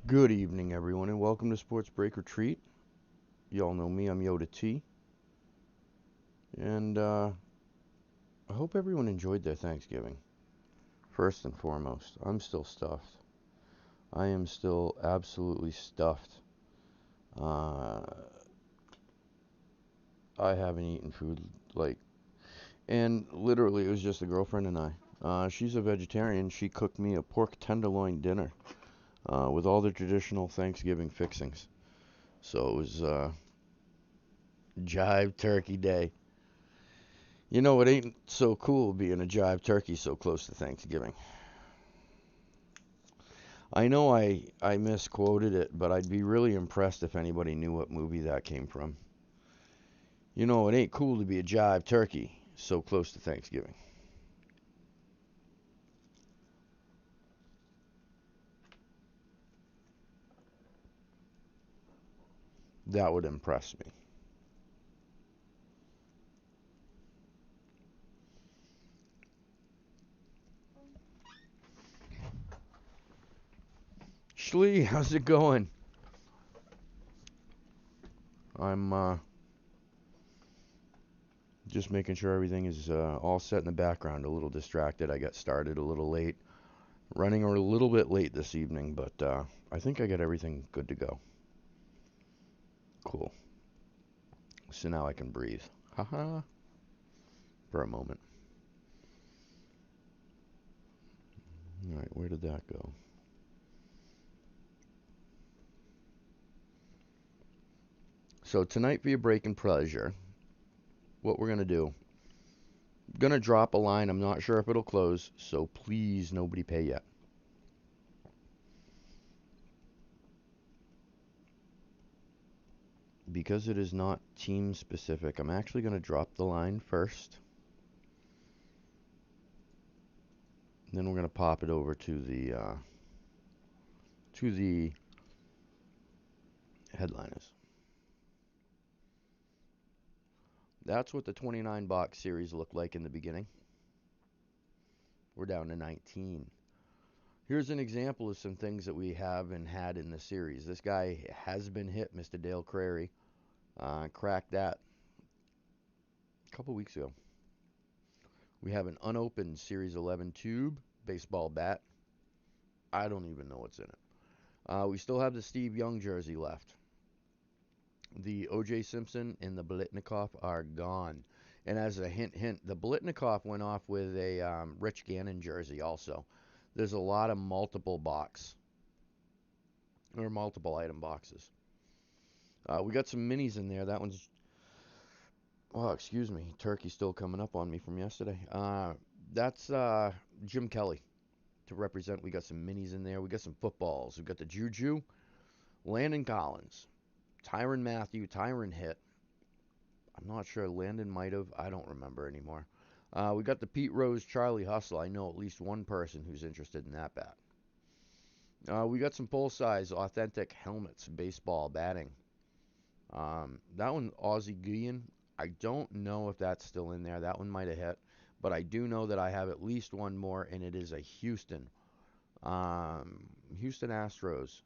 Good evening, everyone, and welcome to Sports Break Retreat. Y'all know me, I'm Yoda T, and I hope everyone enjoyed their Thanksgiving. First and foremost, I'm still stuffed. I am still absolutely stuffed. Uh, I haven't eaten food and literally, it was just the girlfriend and I. She's a vegetarian. She cooked me a pork tenderloin dinner with all the traditional Thanksgiving fixings. So it was Jive Turkey Day. You know, it ain't so cool being a jive turkey so close to Thanksgiving. I know I misquoted it, but I'd be really impressed if anybody knew what movie that came from. You know, it ain't cool to be a jive turkey so close to Thanksgiving. That would impress me. Shlee, how's it going? I'm just making sure everything is all set in the background. A little distracted. I got started a little late. Running a little bit late this evening, but I think I got everything good to go. Cool. So now I can breathe. Haha. For a moment. All right, where did that go? So tonight for your break and pleasure, what we're gonna do? Gonna drop a line. I'm not sure if it'll close, so please nobody pay yet. Because it is not team specific, I'm actually gonna drop the line first. Then we're gonna pop it over to the headliners. That's what the 29 box series looked like in the beginning. We're down to 19. Here's an example of some things that we have and had in the series. This guy has been hit, Mr. Dale Crary. Cracked that a couple weeks ago. We have an unopened Series 11 tube baseball bat. I don't even know what's in it. We still have the Steve Young jersey left. The O.J. Simpson and the Blitnikoff are gone. And as a hint, the Blitnikoff went off with a Rich Gannon jersey also. There's a lot of multiple box or multiple item boxes. We got some minis in there. That one's, oh, excuse me, turkey's still coming up on me from yesterday. That's Jim Kelly to represent. We got some minis in there. We got some footballs. We got the Juju, Landon Collins, Tyron Matthew, Tyron hit. I'm not sure. Landon might have. I don't remember anymore. We got the Pete Rose, Charlie Hustle. I know at least one person who's interested in that bat. We got some full size authentic helmets, baseball batting. That one, Aussie Guillen. I don't know if that's still in there. That one might have hit. But I do know that I have at least one more, and it is a um, Houston Astros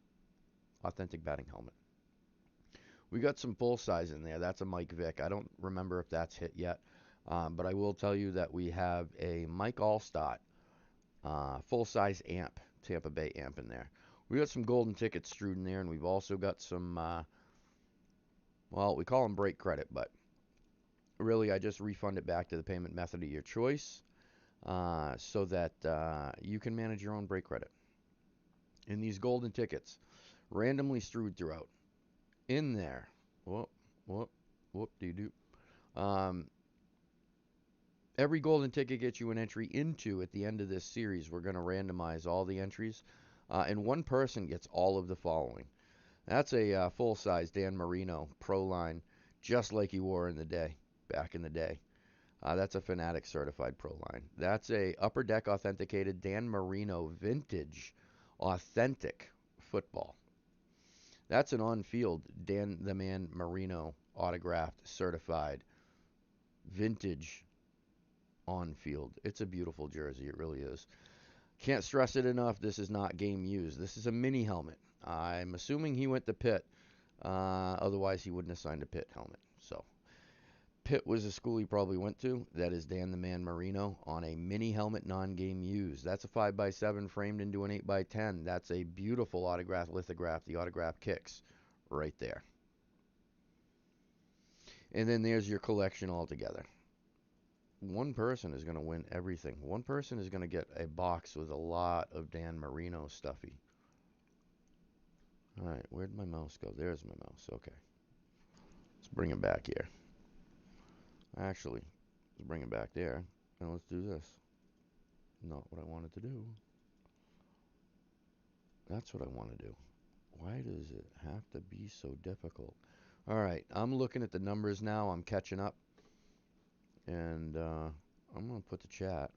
authentic batting helmet. We got some full size in there. That's a Mike Vick. I don't remember if that's hit yet, but I will tell you that we have a Mike Allstott full size amp, Tampa Bay amp in there. We got some golden tickets strewed in there, and we've also got some, well, we call them break credit, but really I just refund it back to the payment method of your choice so that you can manage your own break credit. And these golden tickets, randomly strewed throughout, in there. Whoop, whoop, whoop, doo doo. Um, every golden ticket gets you an entry into at the end of this series. We're going to randomize all the entries, and one person gets all of the following. That's a full size Dan Marino Pro line, just like he wore in the day, back in the day. That's a Fanatic certified Pro line. That's a Upper Deck authenticated Dan Marino vintage authentic football. That's an on field Dan the Man Marino autographed certified vintage on field. It's a beautiful jersey. It really is. Can't stress it enough. This is not game used. This is a mini helmet. I'm assuming he went to Pitt. Otherwise, he wouldn't have signed a Pitt helmet. So, Pitt was a school he probably went to. That is Dan the Man Marino on a mini helmet non-game use. That's a 5x7 framed into an 8x10. That's a beautiful autograph lithograph. The autograph kicks right there. And then there's your collection altogether. One person is going to win everything. One person is going to get a box with a lot of Dan Marino stuffy. All right, where'd my mouse go? There's my mouse. Okay. Let's bring it back here. Actually, let's bring it back there. And let's do this. Not what I wanted to do. That's what I want to do. Why does it have to be so difficult? All right, I'm looking at the numbers now. I'm catching up. And I'm going to put the chat.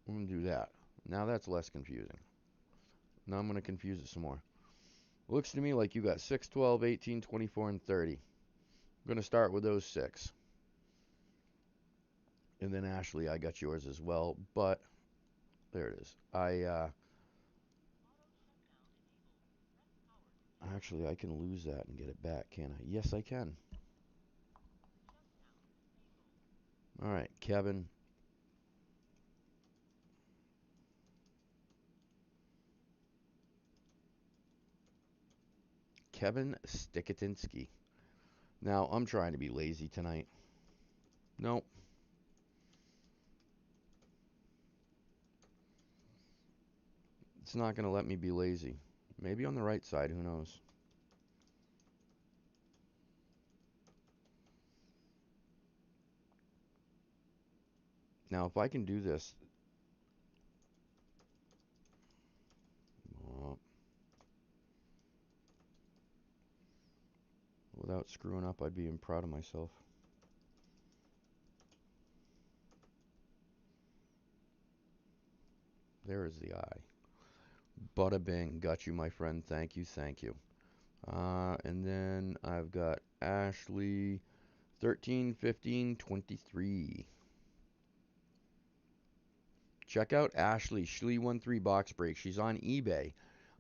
I'm going to do that. Now that's less confusing. Now I'm going to confuse it some more. Looks to me like you got 6, 12, 18, 24, and 30. I'm going to start with those 6. And then Ashley, I got yours as well. But there it is. Actually, I can lose that and get it back, can't I? Yes, I can. All right, Kevin. Kevin Stikatinsky. Now, I'm trying to be lazy tonight. Nope. It's not going to let me be lazy. Maybe on the right side, who knows? Now, if I can do this... without screwing up, I'd be proud of myself. There is the eye. Bada bing. Got you, my friend. Thank you, thank you. And then I've got Ashley 13, 15, 23. Check out Ashley, Schlee13 Box Break. She's on eBay.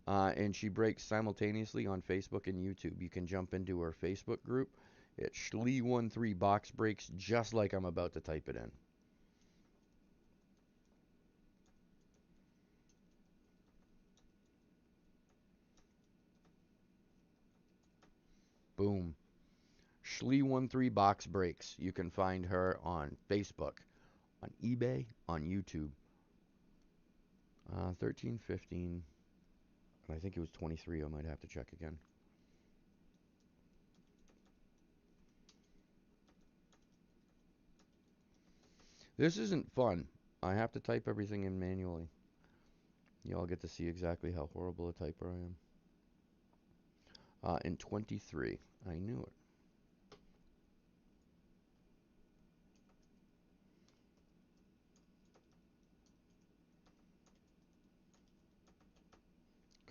And she breaks simultaneously on Facebook and YouTube. You can jump into her Facebook group. It's Schlee13 Box Breaks, just like I'm about to type it in. Boom. Schlee13 Box Breaks. You can find her on Facebook, on eBay, on YouTube. 13, 15, and I think it was 23. I might have to check again. This isn't fun. I have to type everything in manually. Y'all get to see exactly how horrible a typer I am. In 23. I knew it.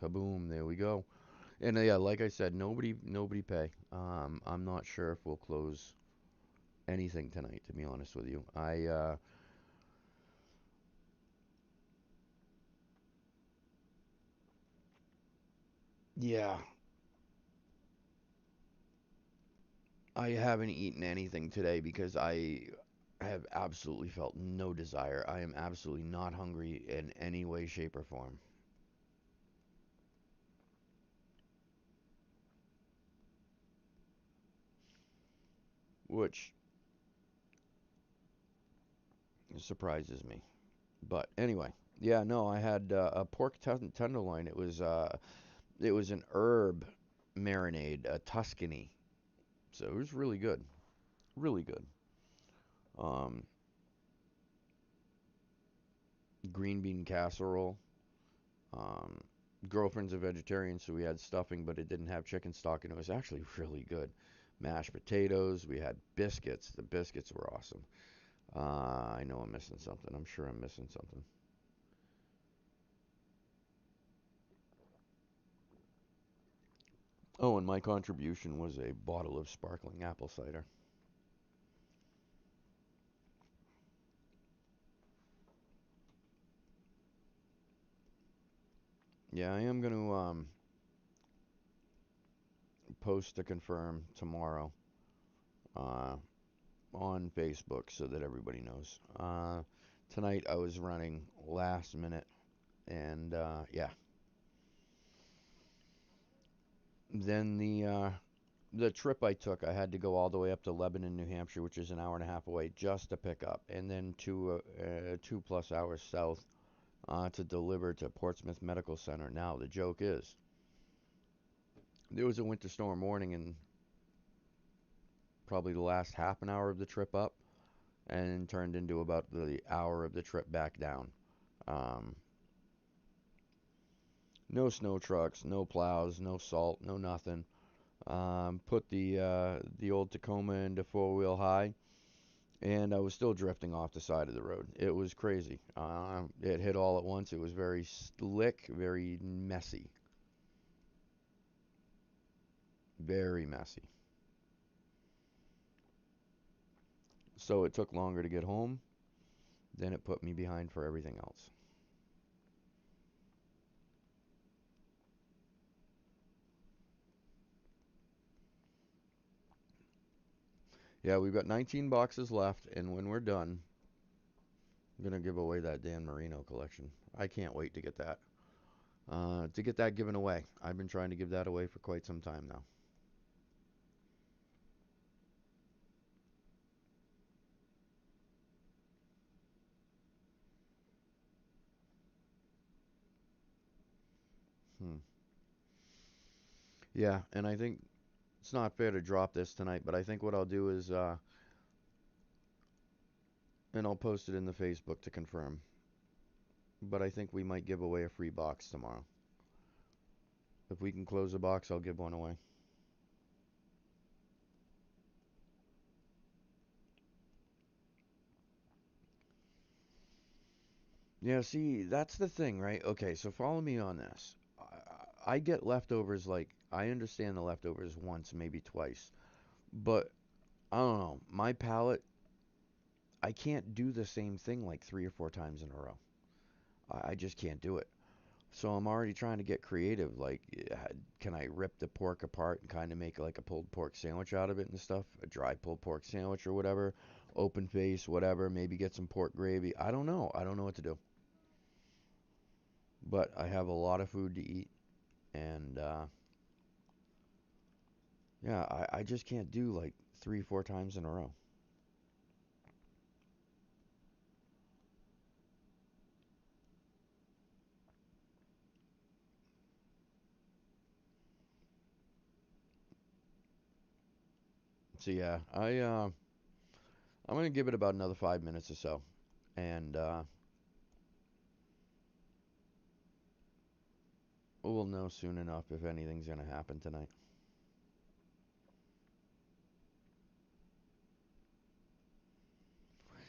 Kaboom, there we go. And yeah, like I said, nobody pay. I'm not sure if we'll close anything tonight, to be honest with you. Yeah, I haven't eaten anything today because I have absolutely felt no desire. I am absolutely not hungry in any way, shape, or form. Which surprises me. But anyway, yeah, no, I had a pork tenderloin. It was an herb marinade, a Tuscany. So it was really good, really good. Um, Green bean casserole. Um, Girlfriend's a vegetarian, so we had stuffing, but it didn't have chicken stock, and it was actually really good. Mashed potatoes. We had biscuits. The biscuits were awesome. I know I'm missing something. I'm sure I'm missing something. Oh, and my contribution was a bottle of sparkling apple cider. Yeah, I am going to post to confirm tomorrow uh, on Facebook so that everybody knows. Tonight I was running last minute, and yeah. Then the trip I took, I had to go all the way up to Lebanon, New Hampshire, which is an hour and a half away, just to pick up, and then 2 plus hours south to deliver to Portsmouth Medical Center. Now the joke is, there was a winter storm warning in probably the last half an hour of the trip up, and turned into about the hour of the trip back down. Um, no snow trucks, no plows, no salt, no nothing. Put the old Tacoma into four-wheel high, and I was still drifting off the side of the road. It was crazy. It hit all at once. It was very slick, very messy, very messy. So it took longer to get home. Then it put me behind for everything else. Yeah, we've got 19 boxes left, and when we're done, I'm gonna give away that Dan Marino collection. I can't wait to get that. To get that given away. I've been trying to give that away for quite some time now. Hmm. Yeah, and I think it's not fair to drop this tonight, but I think what I'll do is, and I'll post it in the Facebook to confirm. But I think we might give away a free box tomorrow. If we can close a box, I'll give one away. Yeah, see, that's the thing, right? Okay, so follow me on this. I get leftovers, like, I understand the leftovers once, maybe twice. But, I don't know, my palate, I can't do the same thing like 3 or 4 times in a row. I just can't do it. So I'm already trying to get creative. Like, can I rip the pork apart and kind of make like a pulled pork sandwich out of it and stuff? A dry pulled pork sandwich or whatever. Open face, whatever. Maybe get some pork gravy. I don't know. I don't know what to do. But I have a lot of food to eat. And yeah, I just can't do like 3, 4 times in a row. So yeah, I'm gonna give it about another 5 minutes or so, and we'll know soon enough if anything's gonna happen tonight.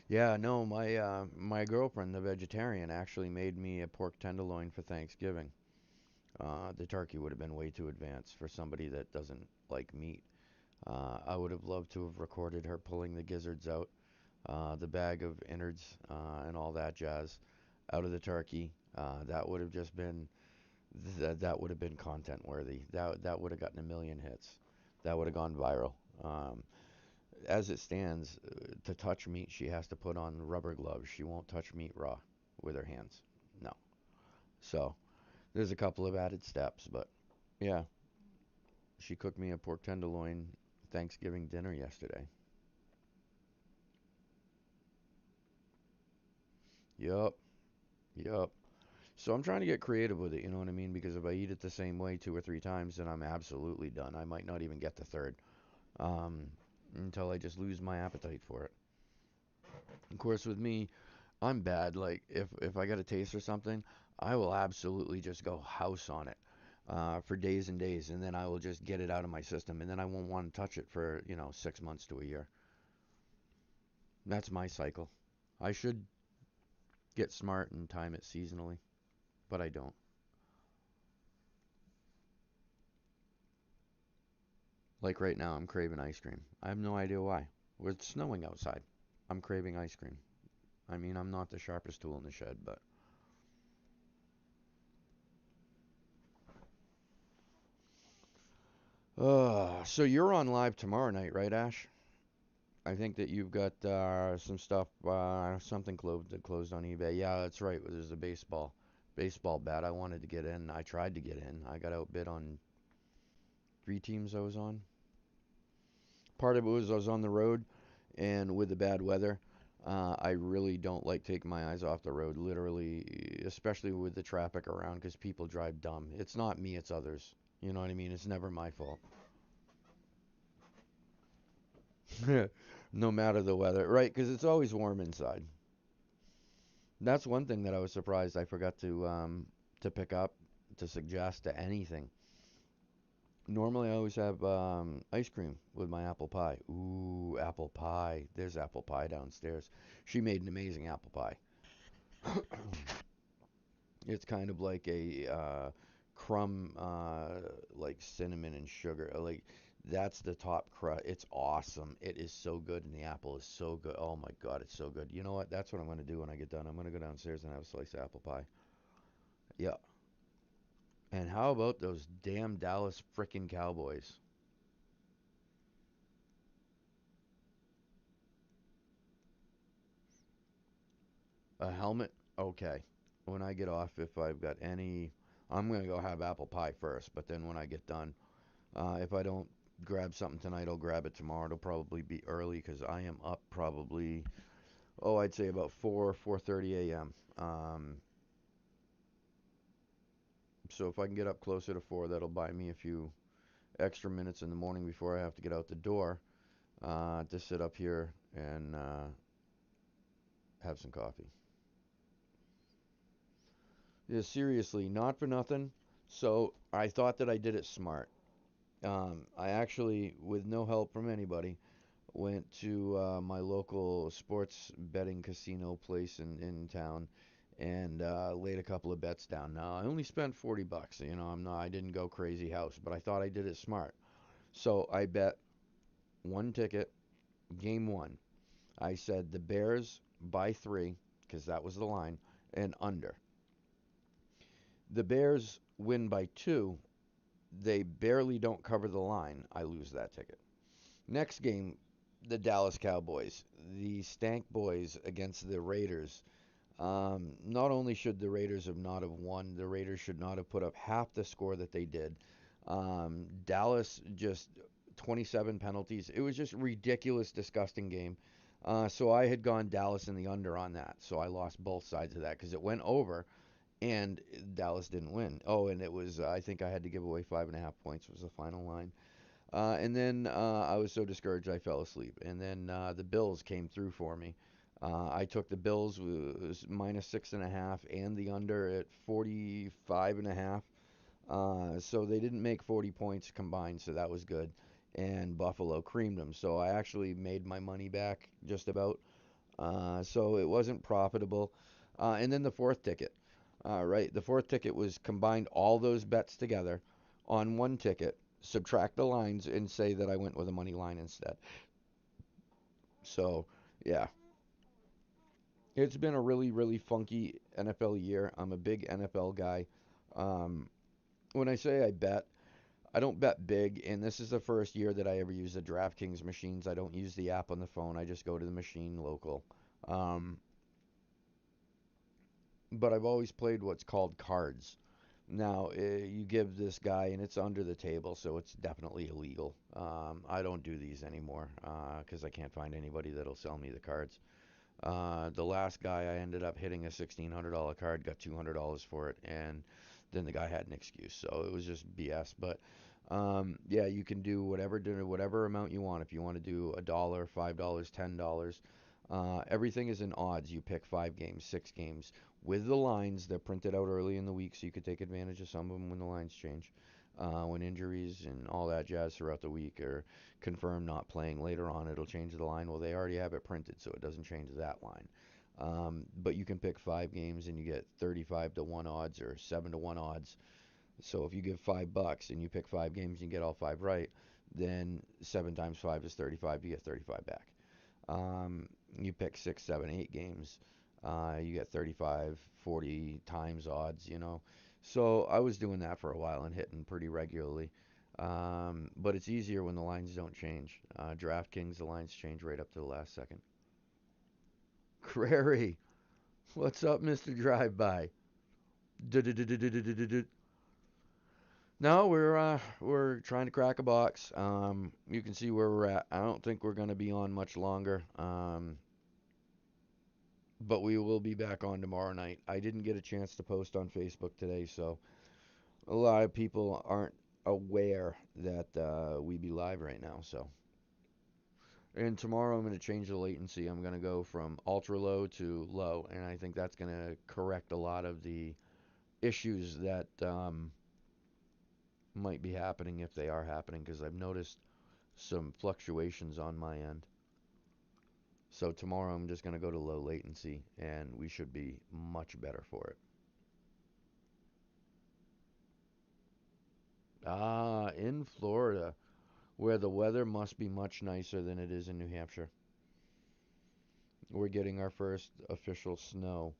Yeah, no, my girlfriend, the vegetarian, actually made me a pork tenderloin for Thanksgiving. The turkey would have been way too advanced for somebody that doesn't like meat. I would have loved to have recorded her pulling the gizzards out, the bag of innards, and all that jazz out of the turkey. That would have just been that would have been content worthy. That would have gotten a million hits. That would have gone viral. As it stands, to touch meat, she has to put on rubber gloves. She won't touch meat raw with her hands. No. So there's a couple of added steps, but yeah, she cooked me a pork tenderloin Thanksgiving dinner yesterday. Yup, yup. So I'm trying to get creative with it, you know what I mean? Because if I eat it the same way 2 or 3 times, then I'm absolutely done. I might not even get the third, um, until I just lose my appetite for it. Of course, with me, I'm bad. Like if I got a taste or something, I will absolutely just go house on it for days and days, and then I will just get it out of my system, and then I won't want to touch it for 6 months to a year. That's my cycle. I should get smart and time it seasonally, but I don't. Like right now, I'm craving ice cream. I have no idea why. It's snowing outside. I'm craving ice cream. I mean, I'm not the sharpest tool in the shed, but So you're on live tomorrow night, right, Ash? I think that you've got some stuff, something closed on eBay. Yeah, that's right. There's a baseball bat. I wanted to get in. I tried to get in. I got outbid on 3 teams I was on. Part of it was I was on the road, and with the bad weather, I really don't like taking my eyes off the road. Literally, especially with the traffic around, because people drive dumb. It's not me, it's others. You know what I mean? It's never my fault. No matter the weather, right? Because it's always warm inside. That's one thing that I was surprised I forgot to pick up to suggest to anything. Normally, I always have ice cream with my apple pie. Ooh, apple pie. There's apple pie downstairs. She made an amazing apple pie. It's kind of like a crumb, like cinnamon and sugar. Like that's the top crust. It's awesome. It is so good, and the apple is so good. Oh my God, it's so good. You know what? That's what I'm gonna do when I get done. I'm gonna go downstairs and have a slice of apple pie. Yeah. And how about those damn Dallas frickin' Cowboys? A helmet? Okay. When I get off, if I've got any, I'm gonna go have apple pie first. But then when I get done, if I don't grab something tonight, I'll grab it tomorrow. It'll probably be early because I am up probably, oh, I'd say about 4:30 a.m. So if I can get up closer to 4, that'll buy me a few extra minutes in the morning before I have to get out the door to sit up here and have some coffee. Yeah, seriously, not for nothing. So I thought that I did it smart. I actually, with no help from anybody, went to my local sports betting casino place in town and laid a couple of bets down. Now I only spent $40. You know, I didn't go crazy house, but I thought I did it smart. So I bet one ticket, game one. I said the Bears by 3 because that was the line and under. The Bears win by 2. They barely don't cover the line. I lose that ticket. Next game, the Dallas Cowboys, the Stank Boys against the Raiders. Not only should the Raiders have not have won, the Raiders should not have put up half the score that they did. Dallas just 27 penalties. It was just ridiculous, disgusting game. So I had gone Dallas in the under on that. So I lost both sides of that because it went over and Dallas didn't win. Oh, and it was I think I had to give away 5.5 points was the final line. And then I was so discouraged I fell asleep. And then the Bills came through for me. I took the Bills was minus 6.5 and the under at 45.5. So they didn't make 40 points combined, so that was good. And Buffalo creamed them, so I actually made my money back just about. So it wasn't profitable. And then the fourth ticket, right? The fourth ticket was combined all those bets together on one ticket, subtract the lines, and say that I went with a money line instead. So yeah, it's been a really, really funky NFL year. I'm a big NFL guy. Um, when I say I bet, I don't bet big, and this is the first year that I ever use the DraftKings machines. I don't use the app on the phone. I just go to the machine local. Um, but I've always played what's called cards. Now, you give this guy, and it's under the table, so it's definitely illegal. I don't do these anymore because I can't find anybody that'll sell me the cards. The last guy, I ended up hitting a $1,600 card, got $200 for it, and then the guy had an excuse, so it was just BS. But yeah, you can do whatever amount you want. If you want to do a dollar, $5, $10, everything is in odds. You pick 5 games, 6 games with the lines. They're printed out early in the week, so you could take advantage of some of them when the lines change. When injuries and all that jazz throughout the week are confirmed not playing later on, it'll change the line. Well, they already have it printed, so it doesn't change that line. But you can pick 5 games and you get 35 to 1 odds or 7 to 1 odds. So if you give $5 and you pick 5 games and you get all 5 right, then 7 times 5 is 35. You get 35 back. You pick 6, 7, 8 games, you get 35, 40 times odds. So I was doing that for a while and hitting pretty regularly. But it's easier when the lines don't change. DraftKings, the lines change right up to the last second. Crary, what's up, Mr. Drive-By? No, we're trying to crack a box. You can see where we're at. I don't think we're gonna be on much longer. But we will be back on tomorrow night. I didn't get a chance to post on Facebook today, so a lot of people aren't aware that we be live right now. So, and tomorrow I'm going to change the latency. I'm going to go from ultra low to low, and I think that's going to correct a lot of the issues that might be happening if they are happening, because I've noticed some fluctuations on my end. So tomorrow I'm just going to go to low latency, and we should be much better for it. Ah, in Florida, where the weather must be much nicer than it is in New Hampshire. We're getting our first official snow.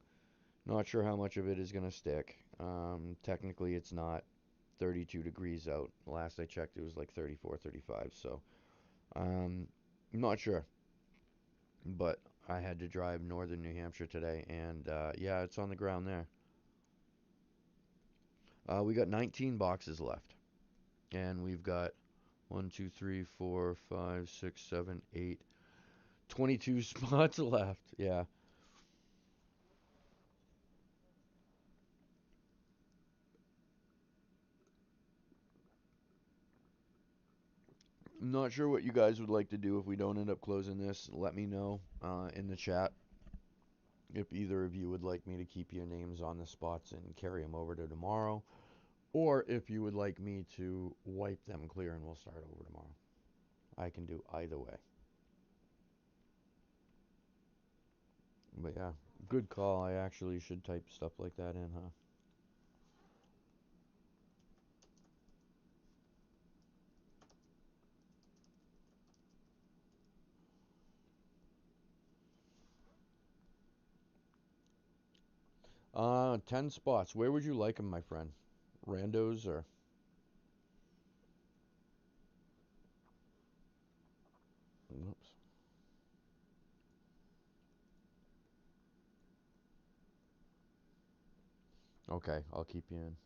Not sure how much of it is going to stick. Technically, it's not 32 degrees out. Last I checked, it was like 34, 35. So, not sure. But I had to drive northern New Hampshire today, and yeah, it's on the ground there. We got 19 boxes left, and we've got 1, 2, 3, 4, 5, 6, 7, 8, 22 spots left. Yeah. I'm not sure what you guys would like to do if we don't end up closing this. Let me know in the chat if either of you would like me to keep your names on the spots and carry them over to tomorrow, or if you would like me to wipe them clear and we'll start over tomorrow. I can do either way. But yeah, good call. I actually should type stuff like that in, huh? Uh, 10 spots. Where would you like them, my friend? Randos or? Oops. Okay, I'll keep you in.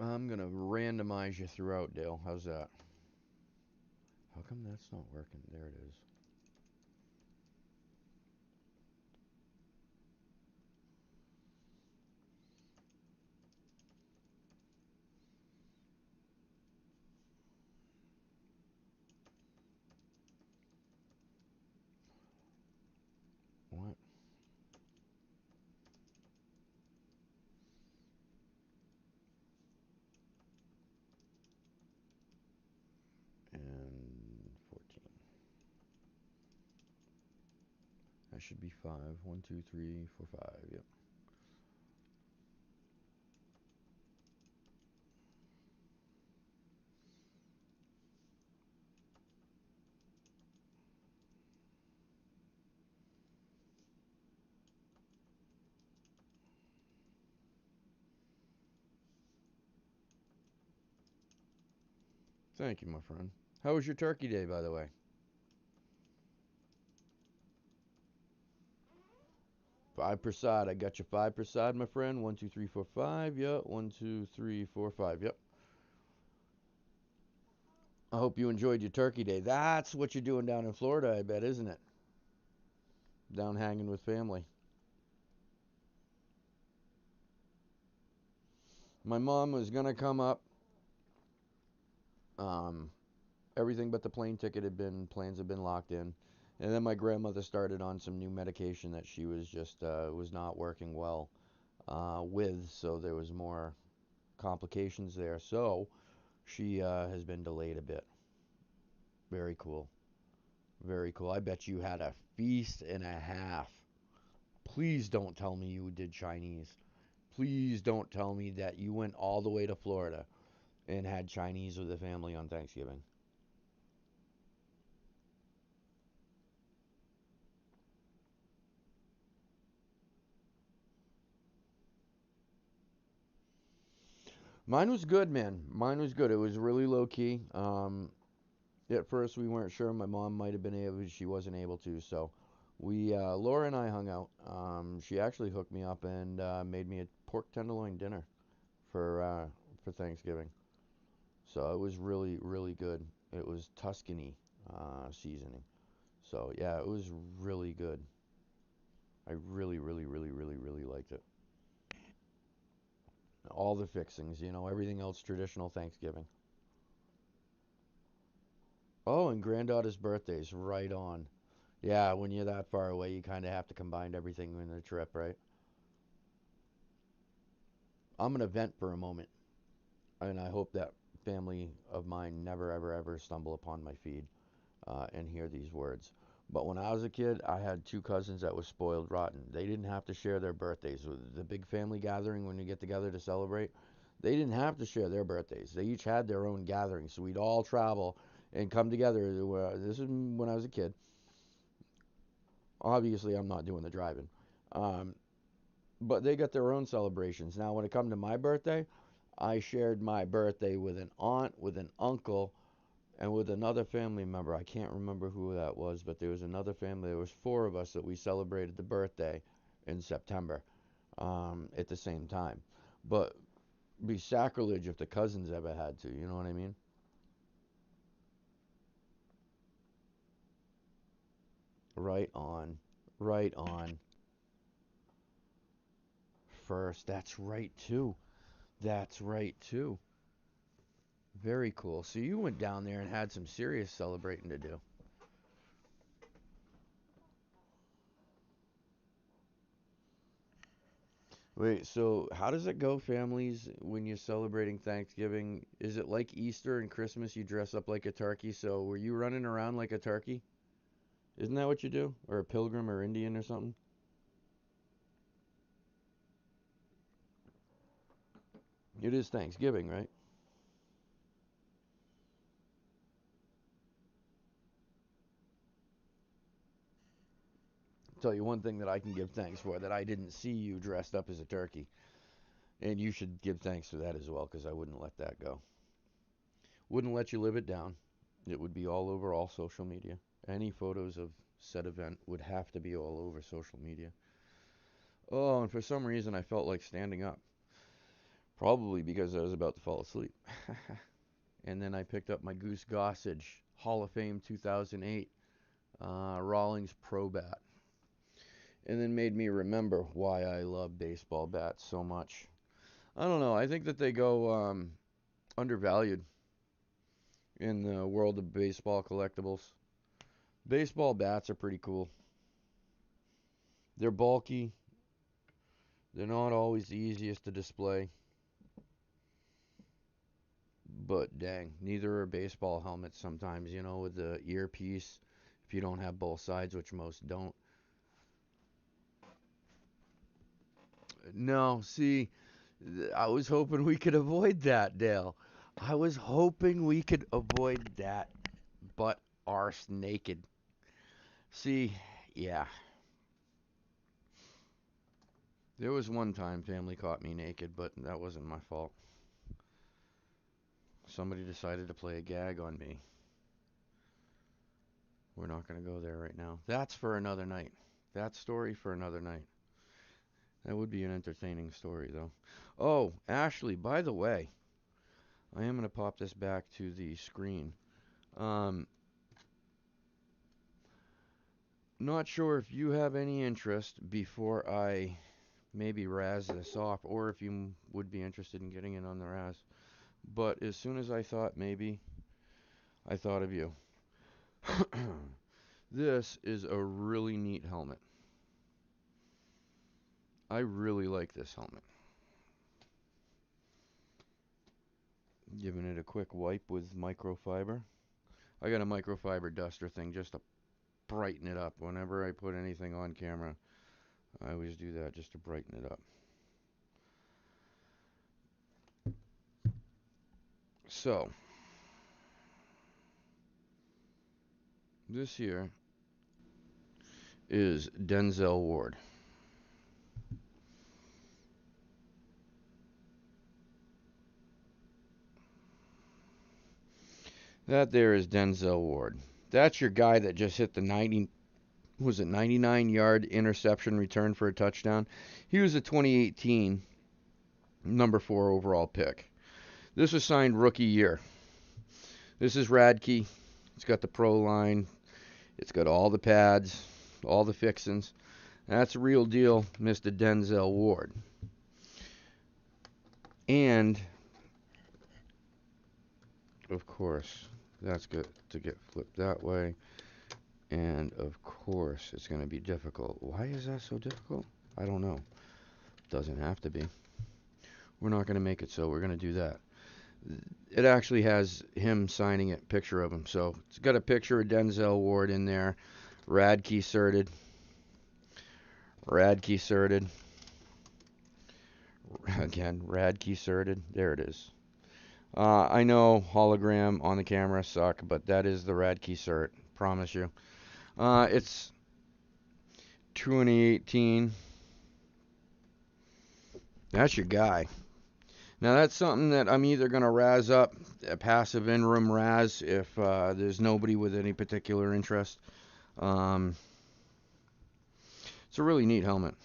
I'm gonna randomize you throughout, Dale. How's that? How come that's not working? There it is. What? And 14. That should be 5. 1, 2, 3, 4, 5. Yep. Thank you, my friend. How was your turkey day, by the way? 5 per side. I got you 5 per side, my friend. 1, 2, 3, 4, 5. Yep. 1, 2, 3, 4, 5. Yep. I hope you enjoyed your turkey day. That's what you're doing down in Florida, I bet, isn't it? Down hanging with family. My mom was gonna come up. Um, Everything but the plane ticket had been plans had been locked in, and then my grandmother started on some new medication that she was just was not working well with, so there was more complications there. So she has been delayed a bit. Very cool. Very cool. I bet you had a feast and a half. Please don't tell me you did Chinese. Please don't tell me that you went all the way to Florida and had Chinese with the family on Thanksgiving. Mine was good, man. Mine was good. It was really low key. At first we weren't sure. My mom might have been able, she wasn't able to. So Laura and I hung out. She actually hooked me up and made me a pork tenderloin dinner for Thanksgiving. So it was really, really good. It was Tuscany seasoning. So yeah, it was really good. I really, really, really, really, really liked it. All the fixings, everything else traditional Thanksgiving. Oh, and granddaughter's birthday's right on. Yeah, when you're that far away, you kind of have to combine everything in the trip, right? I'm gonna vent for a moment, and I hope that family of mine never, ever, ever stumble upon my feed and hear these words. But when I was a kid, I had two cousins that were spoiled rotten. They didn't have to share their birthdays. With the big family gathering when you get together to celebrate, they didn't have to share their birthdays. They each had their own gathering. So we'd all travel and come together. This is when I was a kid. Obviously, I'm not doing the driving. Um, but they got their own celebrations. Now, when it come to my birthday, I shared my birthday with an aunt, with an uncle, and with another family member. I can't remember who that was, but there was another family. There was four of us that we celebrated the birthday in September at the same time. But be sacrilege if the cousins ever had to. You know what I mean? Right on. Right on. First. That's right too. That's right too. Very cool. So you went down there and had some serious celebrating to do. Wait, so how does it go, families, when you're celebrating Thanksgiving? Is it like Easter and Christmas? You dress up like a turkey. So were you running around like a turkey? Isn't that what you do? Or a pilgrim or Indian or something? It is Thanksgiving, right? Tell you one thing that I can give thanks for, that I didn't see you dressed up as a turkey. And you should give thanks for that as well, because I wouldn't let that go. Wouldn't let you live it down. It would be all over all social media. Any photos of said event would have to be all over social media. Oh, and for some reason I felt like standing up. Probably because I was about to fall asleep. And then I picked up my Goose Gossage Hall of Fame 2008 Rawlings Pro Bat. And then made me remember why I love baseball bats so much. I don't know. I think that they go undervalued in the world of baseball collectibles. Baseball bats are pretty cool. They're bulky. They're not always the easiest to display. But dang, neither are baseball helmets sometimes, with the earpiece. If you don't have both sides, which most don't. No, see, I was hoping we could avoid that, Dale. I was hoping we could avoid that, but arse naked. See, yeah, there was one time family caught me naked, but that wasn't my fault. Somebody decided to play a gag on me. We're not going to go there right now. That's for another night. That story for another night. That would be an entertaining story, though. Oh, Ashley, by the way, I am going to pop this back to the screen. Um, Not sure if you have any interest before I maybe razz this off, or if you would be interested in getting in on the razz. But as soon as I thought maybe, I thought of you. This is a really neat helmet. I really like this helmet. Giving it a quick wipe with microfiber. I got a microfiber duster thing just to brighten it up. Whenever I put anything on camera, I always do that just to brighten it up. So, this here is Denzel Ward. That there is Denzel Ward. That's your guy that just hit the 99-yard interception return for a touchdown. He was a 2018 number 4 overall pick. This was signed rookie year. This is Radke. It's got the pro line. It's got all the pads, all the fixins. That's a real deal, Mr. Denzel Ward. And, of course, that's good to get flipped that way. And, of course, it's going to be difficult. Why is that so difficult? I don't know. Doesn't have to be. We're not going to make it so. We're going to do that. It actually has him signing it, picture of him. So it's got a picture of Denzel Ward in there. Radke certed. Radke certed. Again, Radke certed. There it is. I know hologram on the camera suck, but that is the Radke cert. Promise you. It's 2018. That's your guy. Now that's something that I'm either going to razz up, a passive in-room razz, if there's nobody with any particular interest. It's a really neat helmet.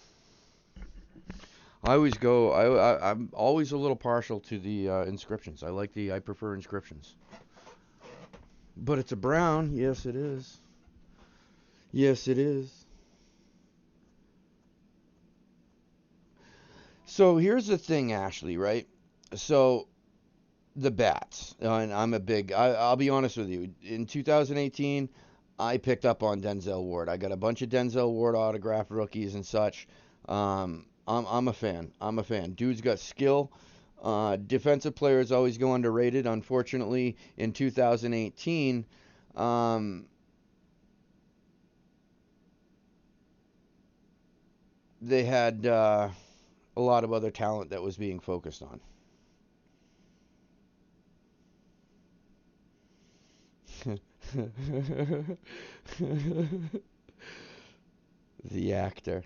I'm always a little partial to the inscriptions. I prefer inscriptions. But it's a brown. Yes, it is. Yes, it is. So here's the thing, Ashley, right? So the bats, and I'll be honest with you. In 2018, I picked up on Denzel Ward. I got a bunch of Denzel Ward autographed rookies and such. I'm a fan. I'm a fan. Dude's got skill. Defensive players always go underrated. Unfortunately, in 2018, they had a lot of other talent that was being focused on. The actor.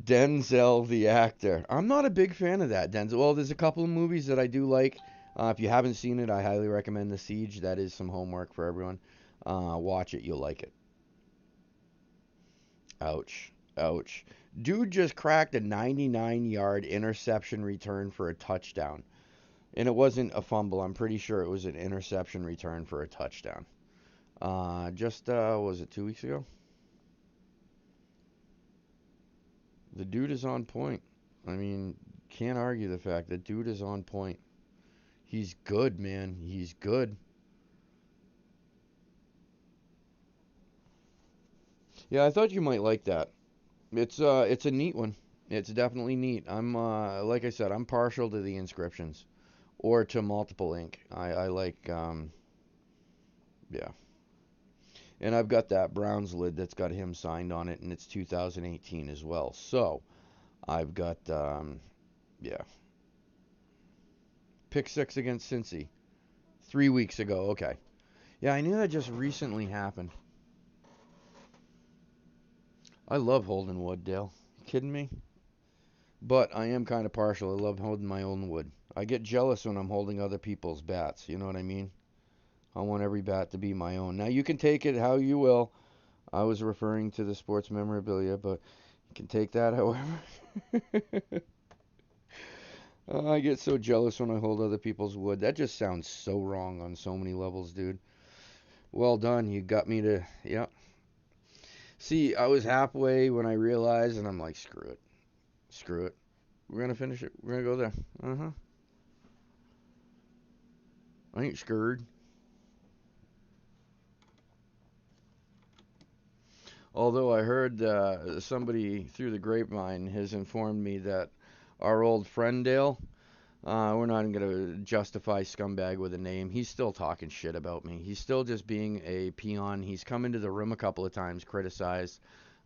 Denzel the actor. I'm not a big fan of that, Denzel. Well, there's a couple of movies that I do like. If you haven't seen it, I highly recommend The Siege. That is some homework for everyone. Watch it, you'll like it. Ouch. Ouch. Dude just cracked a 99-yard interception return for a touchdown. And it wasn't a fumble. I'm pretty sure it was an interception return for a touchdown. Was it 2 weeks ago? The dude is on point. I mean, can't argue the fact that dude is on point. He's good, man. He's good. Yeah, I thought you might like that. It's a neat one. It's definitely neat. I'm like I said, I'm partial to the inscriptions or to multiple ink. I like yeah. And I've got that Browns lid that's got him signed on it, and it's 2018 as well. So I've got yeah. Pick six against Cincy 3 weeks ago. Okay. Yeah, I knew that just recently happened. I love holding wood, Dale. You kidding me? But I am kind of partial. I love holding my own wood. I get jealous when I'm holding other people's bats. You know what I mean? I want every bat to be my own. Now, you can take it how you will. I was referring to the sports memorabilia, but you can take that however. I get so jealous when I hold other people's wood. That just sounds so wrong on so many levels, dude. Well done. You got me to, yeah. See, I was halfway when I realized, and I'm like, screw it. Screw it. We're going to finish it. We're going to go there. Uh-huh. I ain't scared. Although I heard somebody through the grapevine has informed me that our old friend Dale, we're not even going to justify scumbag with a name. He's still talking shit about me. He's still just being a peon. He's come into the room a couple of times, criticized.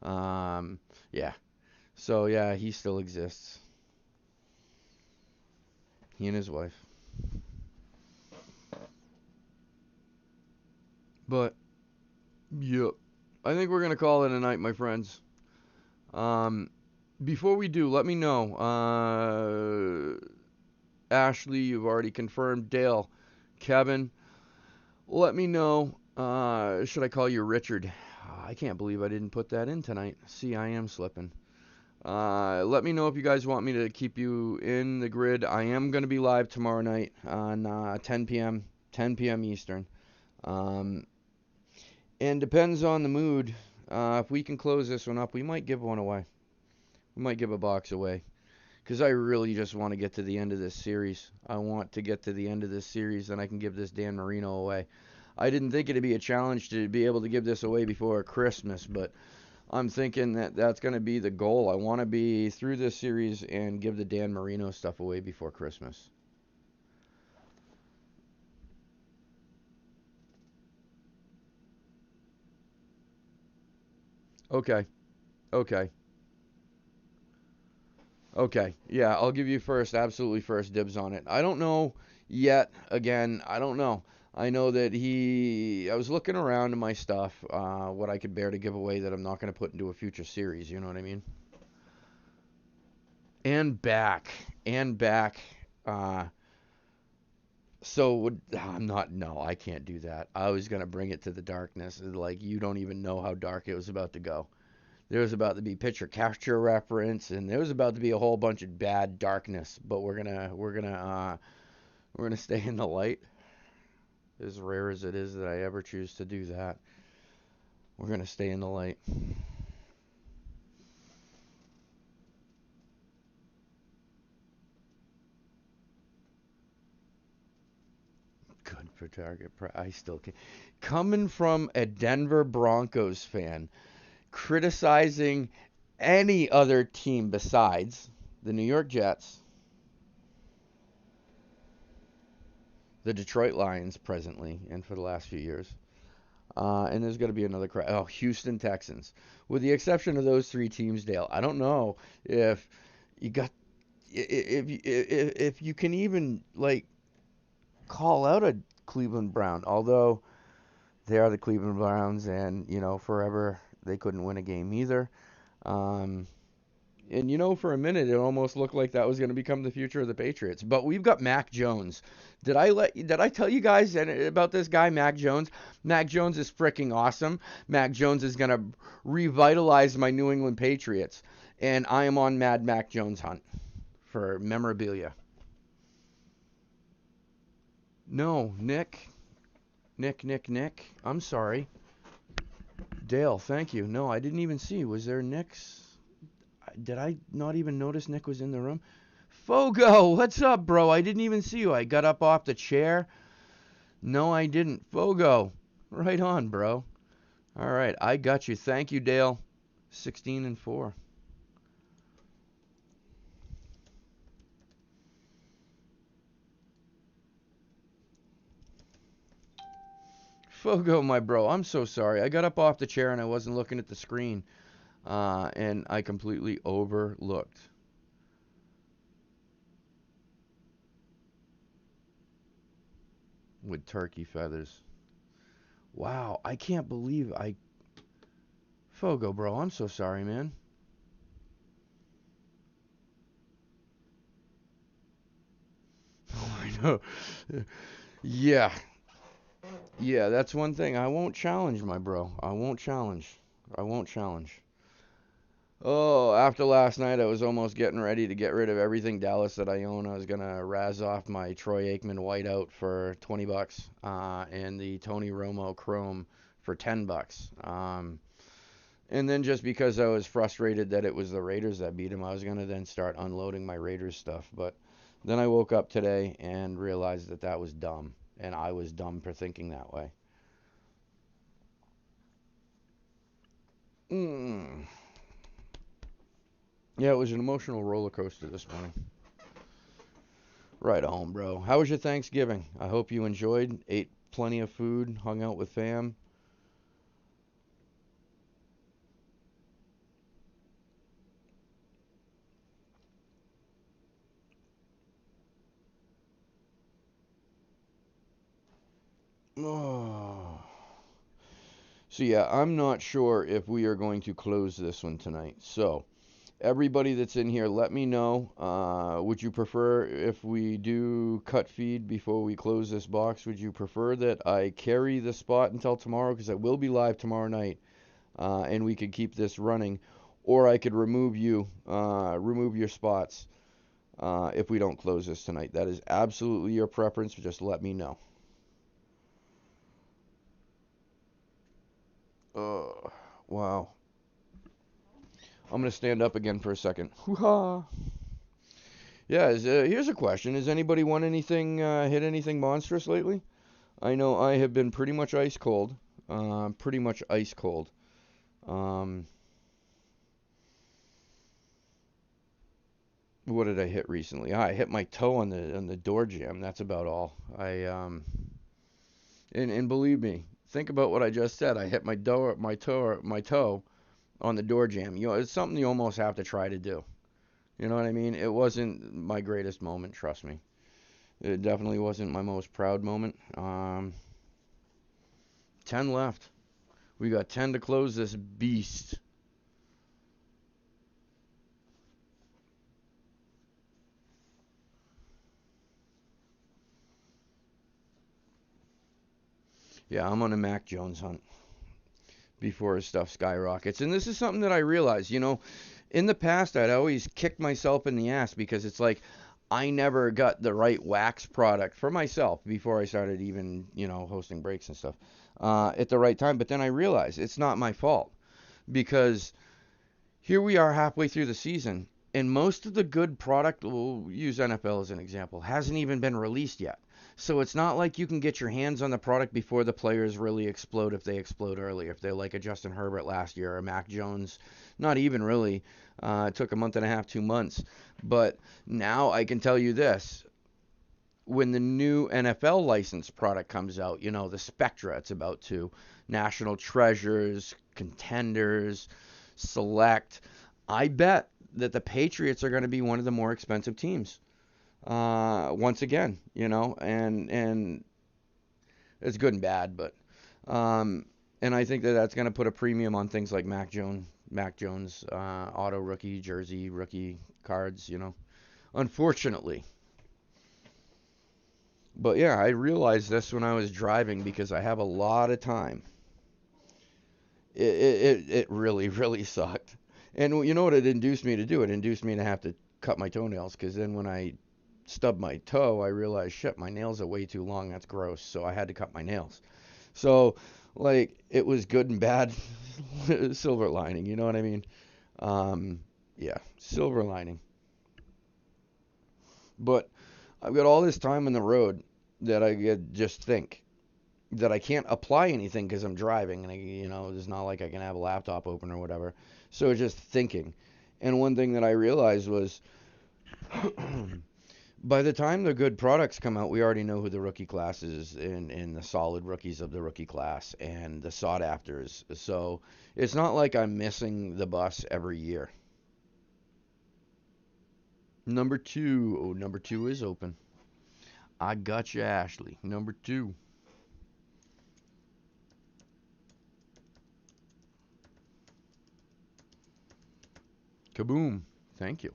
Yeah. So, yeah, he still exists. He and his wife. But, yep. I think we're going to call it a night, my friends. Before we do, let me know. Ashley, you've already confirmed. Dale, Kevin, Let me know. Should I call you Richard? I can't believe I didn't put that in tonight. See, I am slipping. Let me know if you guys want me to keep you in the grid. I am going to be live tomorrow night on 10 p.m. 10 p.m. Eastern. Um, and depends on the mood. If we can close this one up, we might give one away. We might give a box away. Because I really just want to get to the end of this series. I want to get to the end of this series, and I can give this Dan Marino away. I didn't think it'd be a challenge to be able to give this away before Christmas, but I'm thinking that that's going to be the goal. I want to be through this series and give the Dan Marino stuff away before Christmas. Okay. Okay. Okay. Yeah, I'll give you first, absolutely first dibs on it. I don't know yet. Again, I don't know. I know that I was looking around in my stuff, what I could bear to give away that I'm not going to put into a future series. You know what I mean? And back. And back. Uh, I'm not, no, I can't do that. I was going to bring it to the darkness. Like, you don't even know how dark it was about to go. There was about to be picture capture reference, and there was about to be a whole bunch of bad darkness. But we're gonna stay in the light. As rare as it is that I ever choose to do that, we're gonna stay in the light. Good for target. I still can. Coming from a Denver Broncos fan, criticizing any other team besides the New York Jets, the Detroit Lions presently, and for the last few years. And there's going to be another Houston Texans. With the exception of those three teams, Dale, I don't know if you got if you can even like call out a Cleveland Brown, although they are the Cleveland Browns, and forever they couldn't win a game either. Um, and for a minute, it almost looked like that was going to become the future of the Patriots. But we've got Mac Jones. Did I tell you guys about this guy, Mac Jones? Mac Jones is freaking awesome. Mac Jones is going to revitalize my New England Patriots, and I am on Mad Mac Jones hunt for memorabilia. No, Nick. I'm sorry, Dale. Thank you. No, I didn't even see. Was there Nick's? Did I not even notice Nick was in the room? Fogo, what's up, bro? I didn't even see you. I got up off the chair. No, I didn't. Fogo, right on, bro. All right, I got you. Thank you, Dale. 16-4. Fogo, my bro. I'm so sorry. I got up off the chair and I wasn't looking at the screen, and I completely overlooked. With turkey feathers. Wow, I can't believe I. Fogo, bro. I'm so sorry, man. Oh, I know. Yeah, yeah, that's one thing. I won't challenge, my bro. I won't challenge. I won't challenge. Oh, after last night, I was almost getting ready to get rid of everything Dallas that I own. I was gonna razz off my Troy Aikman whiteout for $20, and the Tony Romo Chrome for $10. And then just because I was frustrated that it was the Raiders that beat him, I was gonna then start unloading my Raiders stuff. But then I woke up today and realized that that was dumb, and I was dumb for thinking that way. Mm. Yeah, it was an emotional roller coaster this morning. Right on, bro. How was your Thanksgiving? I hope you enjoyed, ate plenty of food, hung out with fam. Oh. So yeah, I'm not sure if we are going to close this one tonight. So Everybody that's in here, let me know. Would you prefer, if we do cut feed before we close this box, would you prefer that I carry the spot until tomorrow? Because I will be live tomorrow night, and we could keep this running. Or I could remove your spots if we don't close this tonight. That is absolutely your preference. Just let me know. Wow. I'm going to stand up again for a second. Hoo-ha. Yeah, here's a question. Has anybody won anything, hit anything monstrous lately? I know I have been pretty much ice cold. Pretty much ice cold. Um, what did I hit recently? I hit my toe on the door jamb. That's about all. And believe me, think about what I just said. I hit my toe on the door jamb. You know, it's something you almost have to try to do. You know what I mean? It wasn't my greatest moment, trust me. It definitely wasn't my most proud moment. 10 left. We got 10 to close this beast. Yeah, I'm on a Mac Jones hunt before his stuff skyrockets. And this is something that I realized, in the past I'd always kicked myself in the ass because it's like I never got the right wax product for myself before I started even, hosting breaks and stuff at the right time. But then I realized it's not my fault because here we are halfway through the season, and most of the good product, we'll use NFL as an example, hasn't even been released yet. So it's not like you can get your hands on the product before the players really explode if they explode early. If they're like a Justin Herbert last year or a Mac Jones, not even really. It took a month and a half, 2 months. But now I can tell you this. When the new NFL license product comes out, the Spectra, it's about to, National Treasures, Contenders, Select. I bet that the Patriots are going to be one of the more expensive teams. Once again, and it's good and bad, but um, and I think that that's going to put a premium on things like Mac Jones, auto rookie jersey, rookie cards. Unfortunately. But yeah, I realized this when I was driving because I have a lot of time. It really, really sucked. And you know what it induced me to do? It induced me to have to cut my toenails because then when I stubbed my toe, I realized, shit, my nails are way too long. That's gross. So I had to cut my nails. So, like, it was good and bad. Silver lining, you know what I mean? Yeah, silver lining. But I've got all this time on the road that I could just think that I can't apply anything because I'm driving and it's not like I can have a laptop open or whatever. So it's just thinking. And one thing that I realized was by the time the good products come out, we already know who the rookie class is and the solid rookies of the rookie class and the sought afters. So it's not like I'm missing the bus every year. Number two. Oh, number two is open. I got you, Ashley. Number two. Kaboom. Thank you.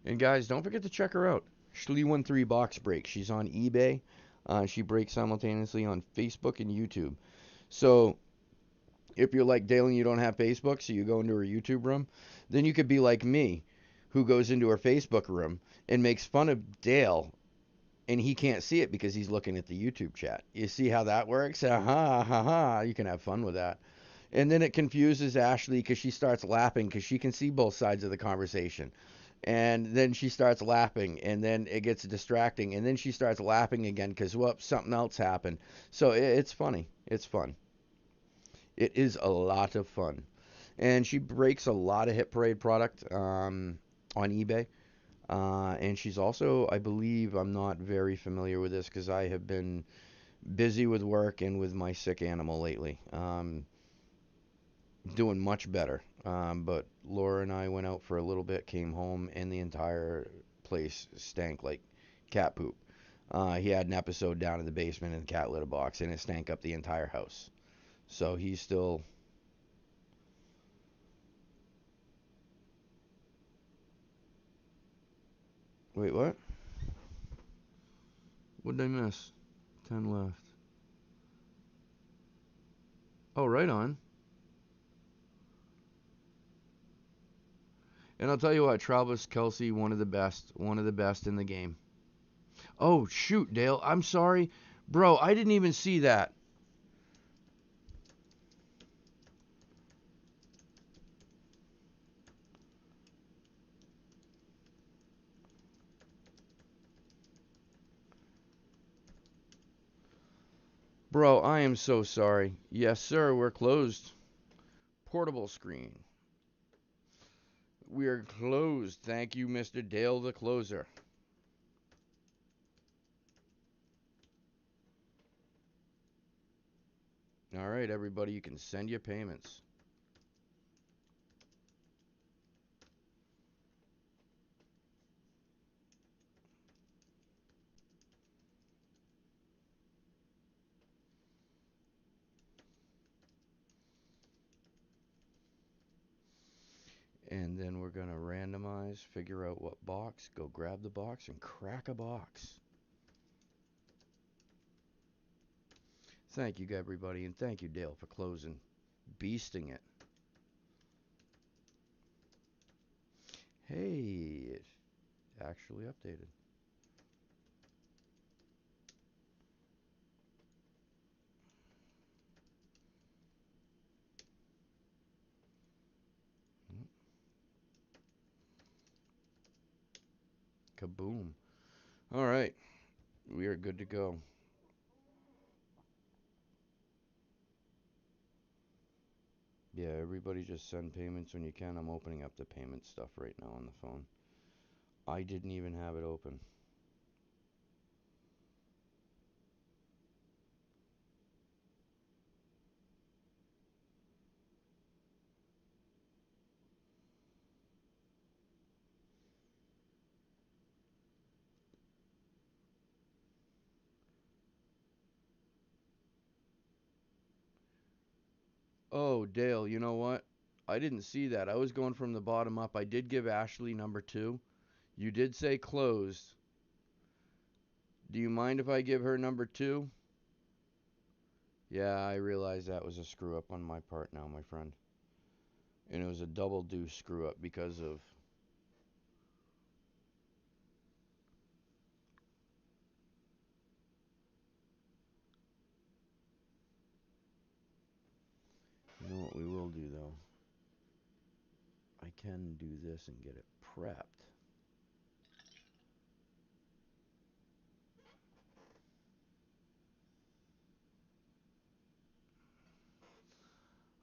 And guys, don't forget to check her out. Schlee13 Box Break. She's on eBay. She breaks simultaneously on Facebook and YouTube. So if you're like Dale and you don't have Facebook, so you go into her YouTube room, then you could be like me, who goes into her Facebook room and makes fun of Dale, and he can't see it because he's looking at the YouTube chat. You see how that works? Ha ha ha. You can have fun with that. And then it confuses Ashley because she starts laughing because she can see both sides of the conversation. And then she starts laughing, and then it gets distracting, and then she starts laughing again because, whoops, something else happened. So it's funny. It's fun. It is a lot of fun. And she breaks a lot of Hit Parade product on eBay. And she's also, I believe, I'm not very familiar with this because I have been busy with work and with my sick animal lately. Doing much better. But Laura and I went out for a little bit, came home, and the entire place stank like cat poop. He had an episode down in the basement in the cat litter box, and it stank up the entire house. So he's still. Wait, what? What did I miss? 10 left. Oh, right on. And I'll tell you what, Travis Kelce, one of the best in the game. Oh, shoot, Dale. I'm sorry. Bro, I didn't even see that. Bro, I am so sorry. Yes, sir, we're closed. Portable screen. We are closed. Thank you, Mr. Dale, the closer. All right, everybody, you can send your payments. And then we're going to randomize, figure out what box, go grab the box, and crack a box. Thank you, everybody, and thank you, Dale, for closing. Beasting it. Hey, it actually updated. Kaboom. All right, we are good to go. Yeah, everybody just send payments when you can. I'm opening up the payment stuff right now on the phone. I didn't even have it open. Oh, Dale, you know what? I didn't see that. I was going from the bottom up. I did give Ashley number 2. You did say closed. Do you mind if I give her number 2? Yeah, I realize that was a screw up on my part now, my friend. And it was a double deuce screw up because of. You know what we will do, though? I can do this and get it prepped.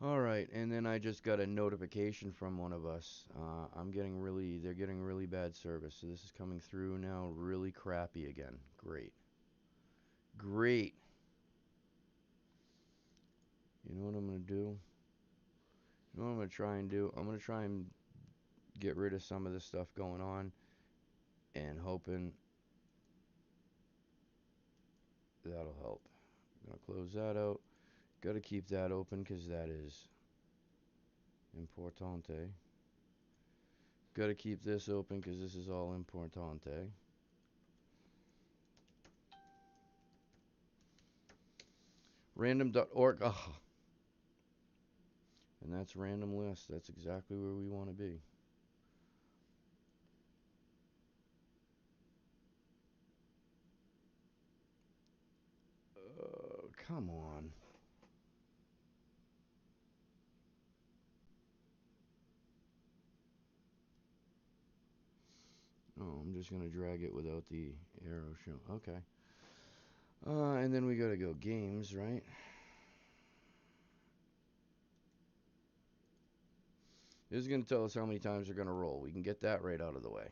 All right, and then I just got a notification from one of us. They're getting really bad service. So this is coming through now really crappy again. Great. Great. You know what I'm going to do? You know what I'm going to try and do? I'm going to try and get rid of some of this stuff going on and hoping that'll help. I'm going to close that out. Got to keep that open because that is importante. Got to keep this open because this is all importante. Random.org. Oh. And that's random list. That's exactly where we want to be. Come on. Oh, I'm just going to drag it without the arrow show. Okay. And then we got to go games, right? This is going to tell us how many times we're going to roll. We can get that right out of the way.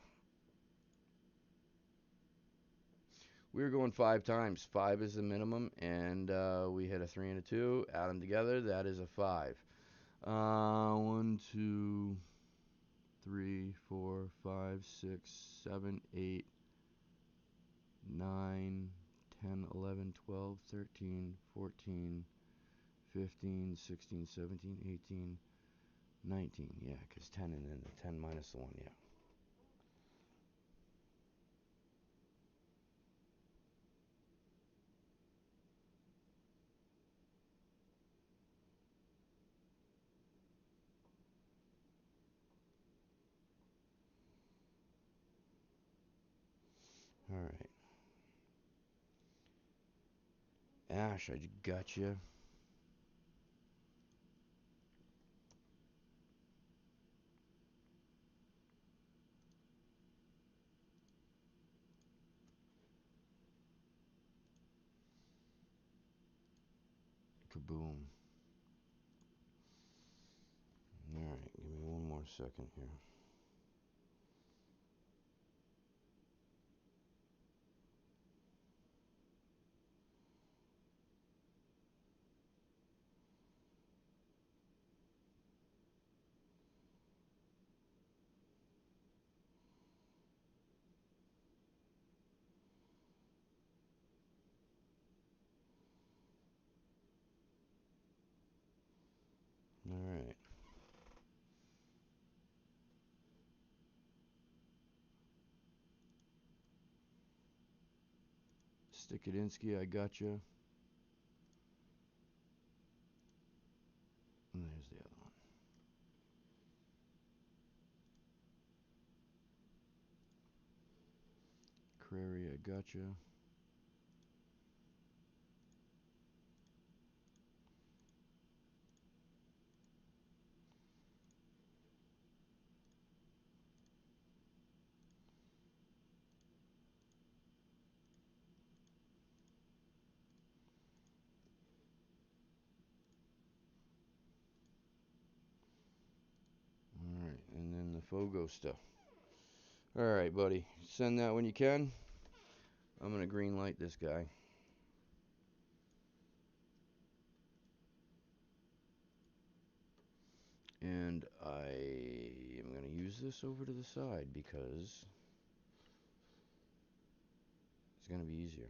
We were going 5 times. 5 is the minimum, and we hit a 3 and a 2. Add them together, that is a 5. 1, 2, 3, 4, 5, 6, 7, 8, 9, 10, 11, 12, 13, 14, 15, 16, 17, 18, 19. Yeah, because 10 and then the 10 minus the 1, yeah. Ash, I got you. Kaboom. Alright, give me one more second here. Alright. Stikadinsky, I got you. And there's the other one. Crary, I got you. Alright, and then the Fogo stuff. Alright, buddy. Send that when you can. I'm going to green light this guy. And I am going to use this over to the side because it's going to be easier.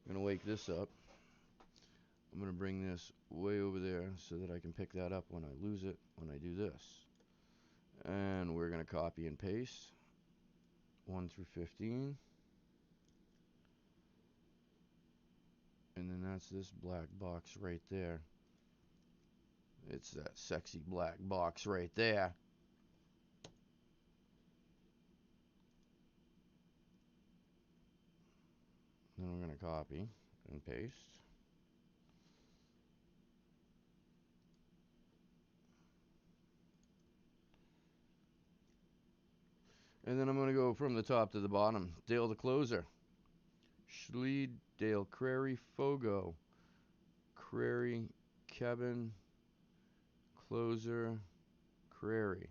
I'm going to wake this up. I'm going to bring this way over there so that I can pick that up when I lose it when I do this. And we're going to copy and paste 1 through 15. And then that's this black box right there. It's that sexy black box right there. Then we're going to copy and paste. And then I'm going to go from the top to the bottom. Dale the closer. Schleid, Dale, Crary, Fogo, Crary, Kevin, closer, Crary,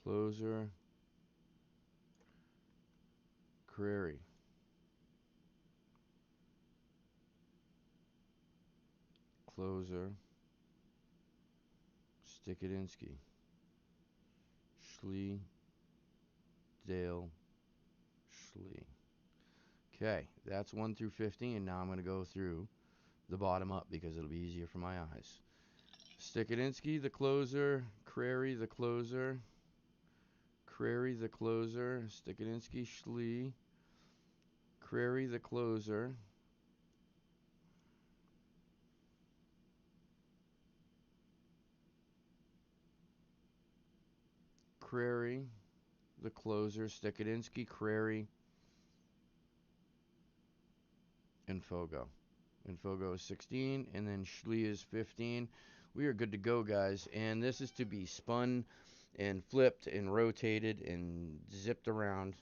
closer, Crary, closer, Stikadinsky, Schlee, Dale, Schlee. Okay, that's 1 through 15. Now I'm going to go through the bottom up because it'll be easier for my eyes. Stikadinsky, the closer, Crary, the closer, Crary, the closer, Stikadinsky, Schlee, Crary, the closer, Crary, the closer, Stikadinsky, Crary, and Fogo. And Fogo is 16, and then Schlee is 15. We are good to go, guys. And this is to be spun and flipped and rotated and zipped around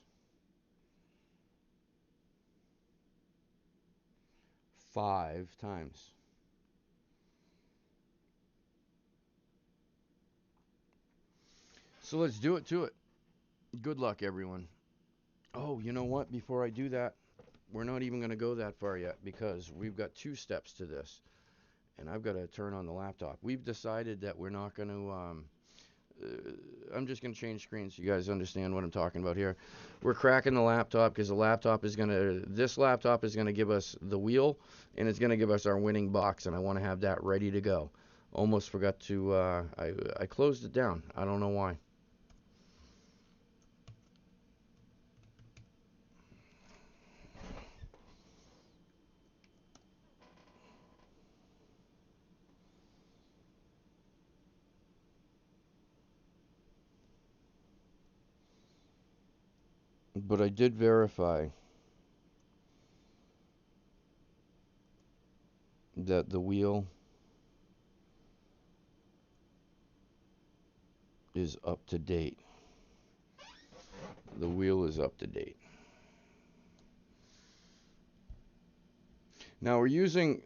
5 times. So let's do it to it. Good luck, everyone. Oh, you know what? Before I do that, we're not even going to go that far yet because we've got 2 steps to this. And I've got to turn on the laptop. We've decided that we're not going to I'm just going to change screens so you guys understand what I'm talking about here. We're cracking the laptop because this laptop is going to give us the wheel and it's going to give us our winning box, and I want to have that ready to go. Almost forgot to, I closed it down. I don't know why. But I did verify. that the wheel is up to date. The wheel is up to date. Now we're using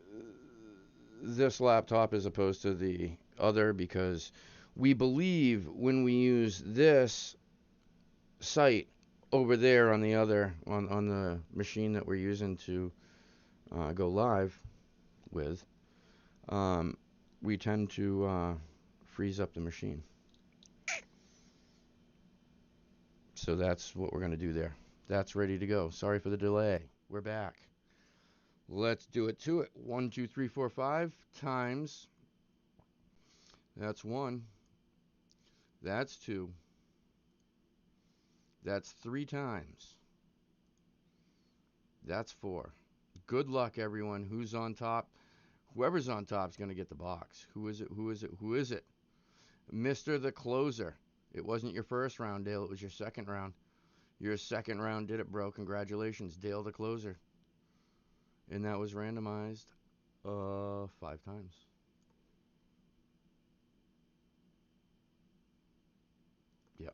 this laptop as opposed to the other because we believe when we use this site over there on the other, on the machine that we're using to go live with, we tend to freeze up the machine. So that's what we're going to do there. That's ready to go. Sorry for the delay. We're back. Let's do it to it. 1, 2, 3, 4, 5 times. That's 1. That's 2. That's 3 times. That's 4. Good luck, everyone. Who's on top? Whoever's on top is going to get the box. Who is it? Who is it? Who is it? Mr. the Closer. It wasn't your first round, Dale. It was your second round. Your second round did it, bro. Congratulations, Dale the Closer. And that was randomized 5 times. Yep.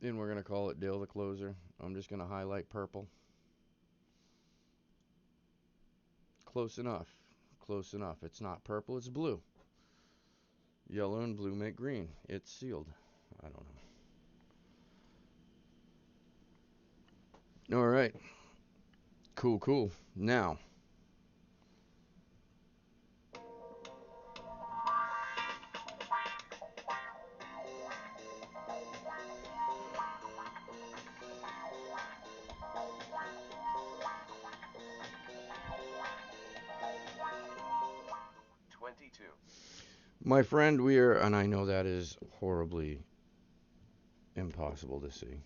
And we're going to call it Dale the Closer. I'm just going to highlight purple. Close enough. Close enough. It's not purple, it's blue. Yellow and blue make green. It's sealed. I don't know. All right. Cool, cool. Now, my friend, we are, and I know that is horribly impossible to see.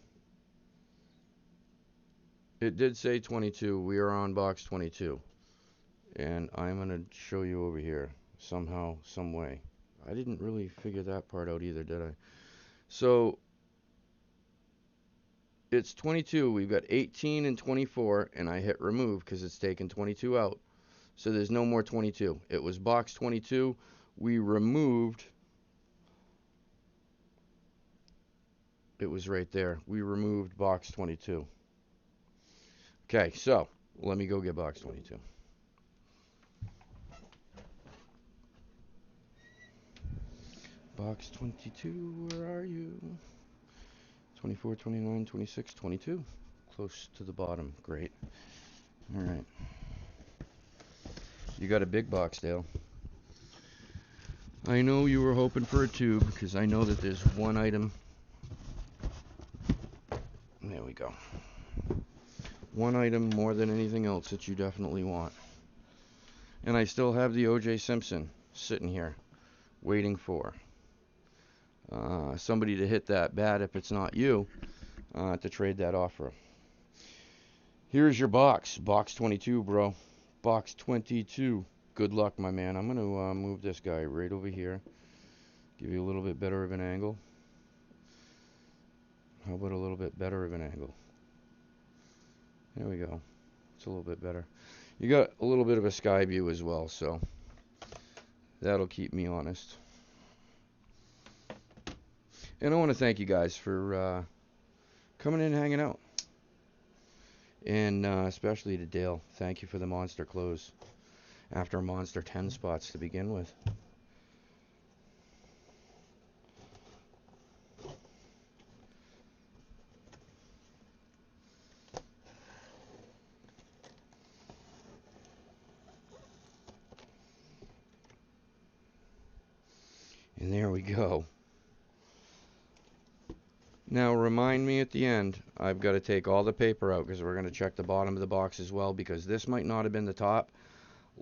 It did say 22. We are on box 22. And I'm going to show you over here somehow, some way. I didn't really figure that part out either, did I? So, it's 22. We've got 18 and 24, and I hit remove because it's taken 22 out. So there's no more 22. It was box 22. We removed. It was right there. We removed box 22. Okay, so let me go get box 22. Box 22, where are you? 24, 29, 26, 22. Close to the bottom. Great. All right. You got a big box, Dale. I know you were hoping for a tube because I know that there's one item. There we go. One item more than anything else that you definitely want. And I still have the O.J. Simpson sitting here waiting for somebody to hit that bat if it's not you to trade that offer. Here's your box. Box 22, bro. Box 22. Good luck, my man. I'm going to move this guy right over here. Give you a little bit better of an angle. How about a little bit better of an angle? There we go. It's a little bit better. You got a little bit of a sky view as well, so that'll keep me honest. And I want to thank you guys for coming in and hanging out. And especially to Dale. Thank you for the monster close after monster 10 spots to begin with. And there we go. Now remind me at the end, I've got to take all the paper out because we're going to check the bottom of the box as well because this might not have been the top.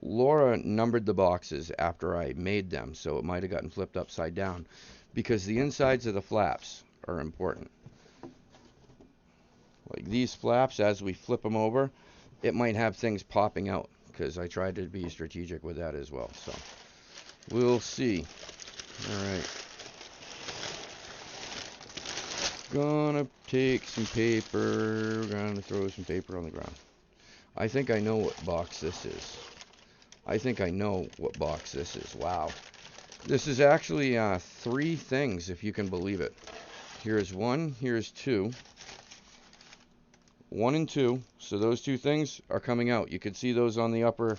Laura numbered the boxes after I made them, so it might have gotten flipped upside down because the insides of the flaps are important. Like these flaps, as we flip them over, it might have things popping out because I tried to be strategic with that as well. So we'll see. All right. Gonna take some paper. Gonna throw some paper on the ground. I think I know what box this is. I think I know what box this is. Wow. This is actually 3 things, if you can believe it. Here's 1, here's 2. 1 and 2. So those 2 things are coming out. You can see those on the upper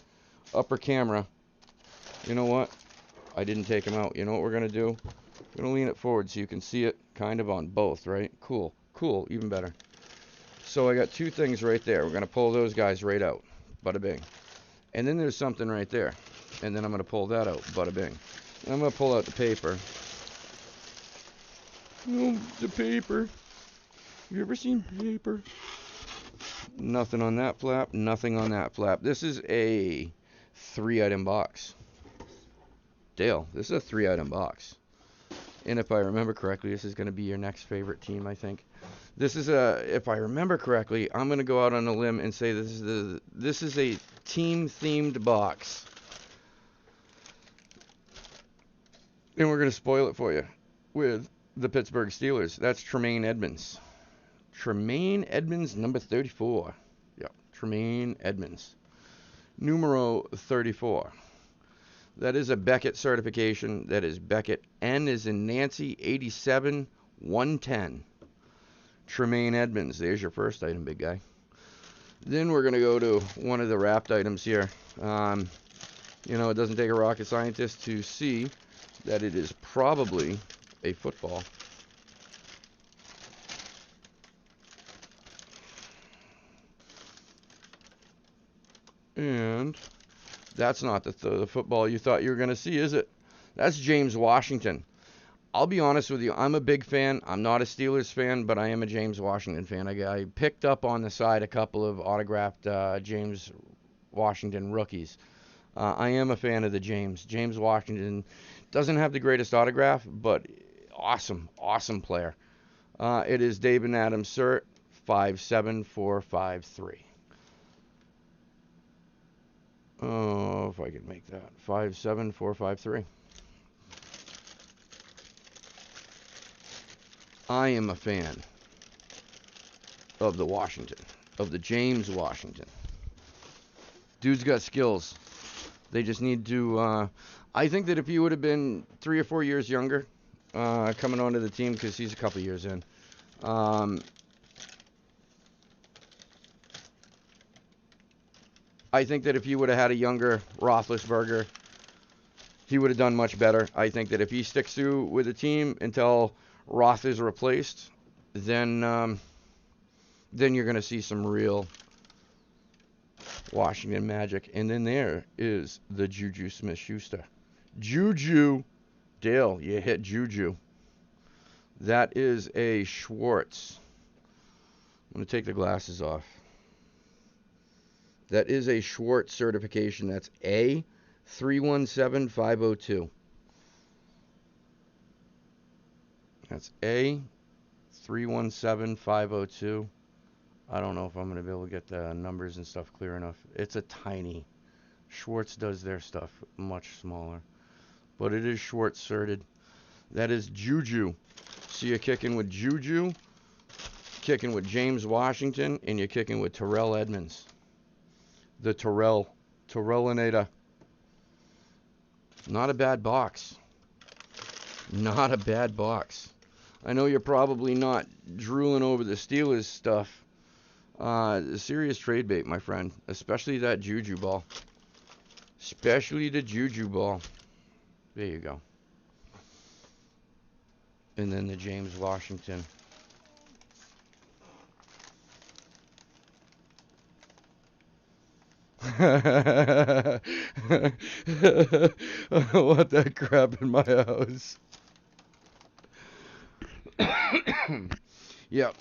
camera. You know what? I didn't take them out. You know what we're going to do? We're going to lean it forward so you can see it kind of on both, right? Cool. Cool. Even better. So I got 2 things right there. We're going to pull those guys right out. Bada bing. And then there's something right there. And then I'm going to pull that out. Bada bing. And I'm going to pull out the paper. Oh, the paper. You ever seen paper? Nothing on that flap. Nothing on that flap. This is a 3-item box. Dale, this is a 3-item box. And if I remember correctly, this is going to be your next favorite team, I think. This is if I remember correctly, I'm going to go out on a limb and say this is a team-themed box. And we're going to spoil it for you with the Pittsburgh Steelers. That's Tremaine Edmunds. Tremaine Edmunds, number 34. Yep, Tremaine Edmunds. Numero 34. That is a Beckett certification. That is Beckett. N is in Nancy, 87, 110. Tremaine Edmunds. There's your first item, big guy. Then we're going to go to one of the wrapped items here. You know, it doesn't take a rocket scientist to see that it is probably a football. And that's not the football you thought you were going to see, is it? That's James Washington. I'll be honest with you. I'm a big fan. I'm not a Steelers fan, but I am a James Washington fan. I picked up on the side a couple of autographed James Washington rookies. I am a fan of the James. James Washington doesn't have the greatest autograph, but awesome, awesome player. It is David Adams cert, 57453. Oh, if I could make that. 57453. I am a fan of the Washington, of the James Washington. Dude's got skills. They just need to, I think that if he would have been 3 or 4 years younger, coming onto the team, because he's a couple years in, I think that if he would have had a younger Roethlisberger, he would have done much better. I think that if he sticks through with the team until Roth is replaced, then you're going to see some real Washington magic. And then there is the Juju Smith-Schuster. Juju. Dale, you hit Juju. That is a Schwartz. I'm going to take the glasses off. That is a Schwartz certification. That's A317502. That's A317502. I don't know if I'm going to be able to get the numbers and stuff clear enough. It's a tiny. Schwartz does their stuff much smaller. But it is Schwartz certed. That is Juju. So you're kicking with Juju, kicking with James Washington, and you're kicking with Terrell Edmunds. The Terrellinator. Not a bad box. Not a bad box. I know you're probably not drooling over the Steelers stuff. Serious trade bait, my friend. Especially that Juju ball. Especially the Juju ball. There you go. And then the James Washington. I don't want that crap in my house. Yep.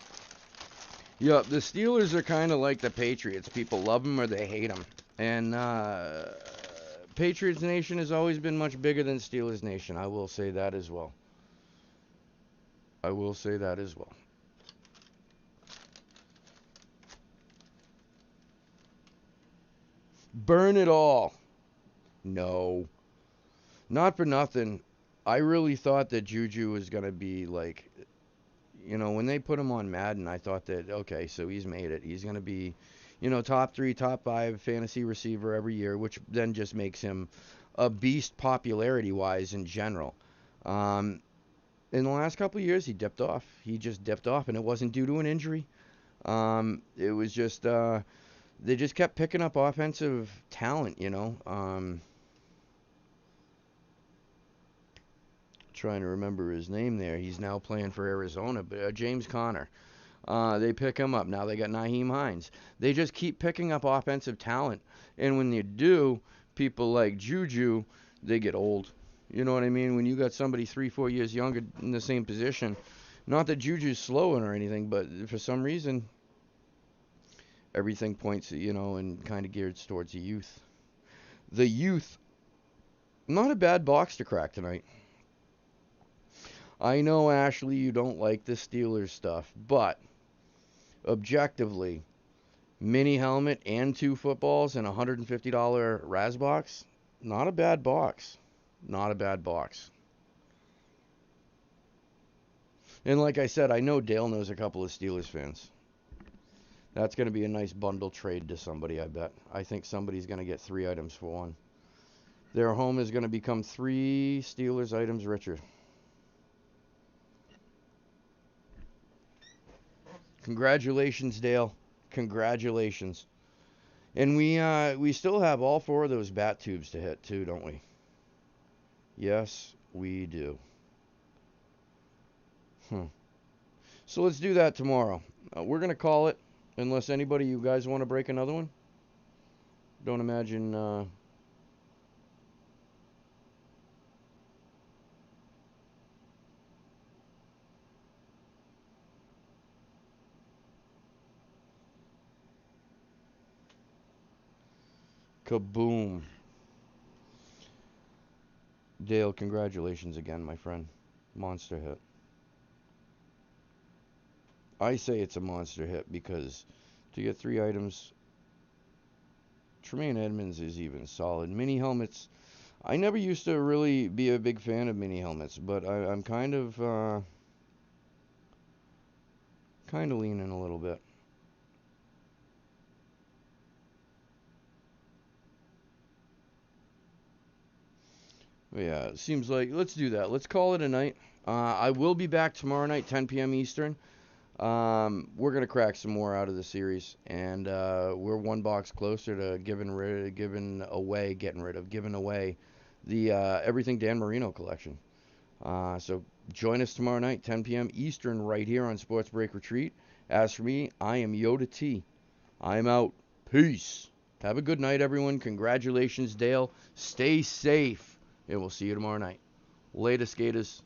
Yep, the Steelers are kind of like the Patriots. People love them or they hate them. And Patriots Nation has always been much bigger than Steelers Nation. I will say that as well. I will say that as well. Burn it all. No. Not for nothing. I really thought that Juju was going to be like, you know, when they put him on Madden, I thought that, okay, so he's made it. He's going to be, top 3, top 5 fantasy receiver every year, which then just makes him a beast popularity-wise in general. Um, in the last couple of years, he dipped off. He just dipped off, and it wasn't due to an injury. It was just they just kept picking up offensive talent. Trying to remember his name there. He's now playing for Arizona, but James Conner. They pick him up. Now they got Nyheim Hines. They just keep picking up offensive talent. And when you do, people like Juju, they get old. You know what I mean? When you got somebody 3, 4 years younger in the same position, not that Juju's slowing or anything, but for some reason, everything points, and kind of geared towards the youth. The youth, not a bad box to crack tonight. I know, Ashley, you don't like the Steelers stuff, but objectively, mini helmet and 2 footballs and a $150 Raz box, not a bad box. Not a bad box. And like I said, I know Dale knows a couple of Steelers fans. That's going to be a nice bundle trade to somebody, I bet. I think somebody's going to get 3 items for 1. Their home is going to become 3 Steelers items richer. Congratulations, Dale. Congratulations. And we still have all 4 of those bat tubes to hit too, don't we? Yes, we do. So let's do that tomorrow. We're going to call it, unless anybody, you guys want to break another one? Don't imagine... Kaboom. Dale, congratulations again, my friend. Monster hit. I say it's a monster hit because to get 3 items, Tremaine Edmonds is even solid. Mini helmets, I never used to really be a big fan of mini helmets, but I'm kind of leaning a little bit. Yeah, it seems like, let's do that. Let's call it a night. I will be back tomorrow night, 10 p.m. Eastern. We're going to crack some more out of the series, and we're 1 box closer to giving away the Everything Dan Marino collection. So join us tomorrow night, 10 p.m. Eastern, right here on Sports Break Retreat. As for me, I am Yoda T. I'm out. Peace. Have a good night, everyone. Congratulations, Dale. Stay safe. And we'll see you tomorrow night. Later, skaters.